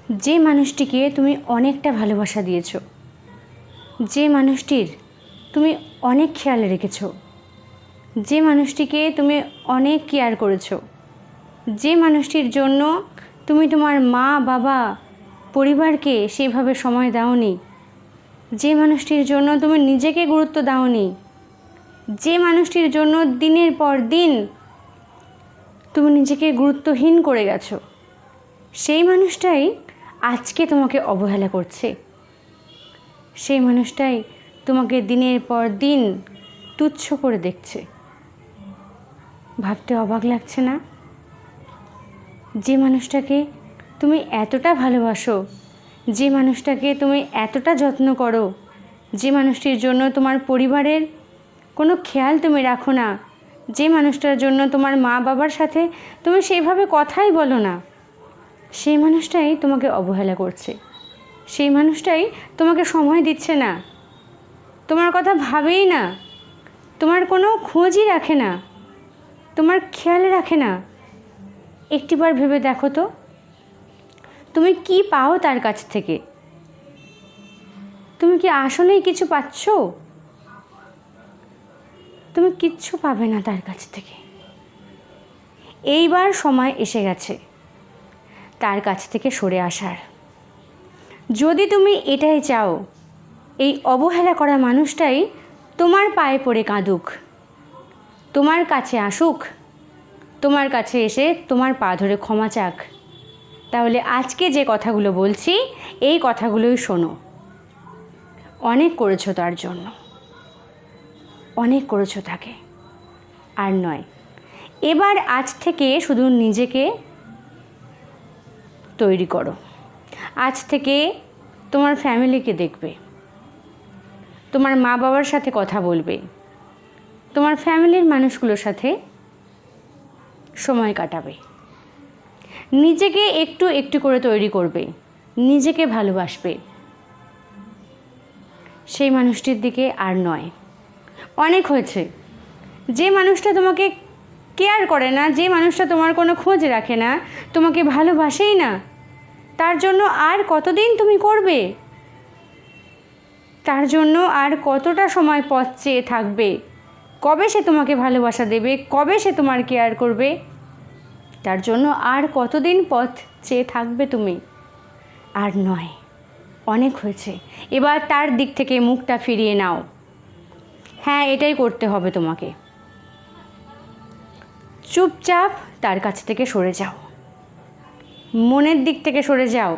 যে মানুষটিকে তুমি অনেকটা ভালোবাসা দিয়েছ, যে মানুষটির তুমি অনেক খেয়াল রেখেছ, যে মানুষটিকে তুমি অনেক কেয়ার করেছ, যে মানুষটির জন্য তুমি তোমার মা বাবা পরিবারকে সেইভাবে সময় দাওনি, যে মানুষটির জন্য তুমি নিজেকে গুরুত্ব দাওনি, যে মানুষটির জন্য দিনের পর দিন তুমি নিজেকে গুরুত্বহীন করে গেছো, সেই মানুষটাই আজকে তোমাকে অবহেলা করছে। সেই মানুষটাই তোমাকে দিনের পর দিন তুচ্ছ করে দেখছে। ভাবতে অবাক লাগছে না? যে মানুষটাকে তুমি এতটা ভালোবাসো, যে মানুষটাকে তুমি এতটা যত্ন করো, যে মানুষটির জন্য তোমার পরিবারের কোনো খেয়াল তুমি রাখো না, যে মানুষটার জন্য তোমার মা বাবার সাথে তুমি সেইভাবে কথাই বলো না, সেই মানুষটাই তোমাকে অবহেলা করছে। সেই মানুষটাই তোমাকে সময় দিচ্ছে না, তোমার কথা ভাবেই না, তোমার কোনো খোঁজই রাখে না, তোমার খেয়াল রাখে না। একটিবার ভেবে দেখো তো, তুমি কি পাও তার কাছ থেকে? তুমি কি আসলেই কিছু পাচ্ছ? তুমি কিচ্ছু পাবে না তার কাছ থেকে। এইবার সময় এসে গেছে তার কাছ থেকে সরে আসার। যদি তুমি এটাই চাও, এই অবহেলা করা মানুষটাই তোমার পায়ে পড়ে কাঁদুক, তোমার কাছে আসুক, তোমার কাছে এসে তোমার পা ধরে ক্ষমা চাক, তাহলে আজকে যে কথাগুলো বলছি এই কথাগুলোই শোনো। অনেক করেছো তার জন্য, অনেক করেছো তাকে, আর নয়। এবার আজ থেকে শুধু নিজেকে তৈরি করো। আজ থেকে তোমার ফ্যামিলিকে দেখবে, তোমার মা বাবার সাথে কথা বলবে, তোমার ফ্যামিলির মানুষগুলোর সাথে সময় কাটাবে, নিজেকে একটু একটু করে তৈরি করবে, নিজেকে ভালোবাসবে। সেই মানুষটির দিকে আর নয়। অনেক হয়েছে। যে মানুষটা তোমাকে কেয়ার করে না, যে মানুষটা তোমার কোনো খোঁজ রাখে না, তোমাকে ভালোবাসেই না, তার জন্য আর কতদিন তুমি করবে? তার জন্য আর কতটা সময় পথ চেয়ে থাকবে? কবে সে তোমাকে ভালোবাসা দেবে? কবে সে তোমার কেয়ার করবে? তার জন্য আর কতদিন পথ চেয়ে থাকবে তুমি? আর নয়, অনেক হয়েছে। এবার তার দিক থেকে মুখটা ফিরিয়ে নাও। হ্যাঁ, এটাই করতে হবে তোমাকে। চুপচাপ তার কাছ থেকে সরে যাও, মনের দিক থেকে সরে যাও।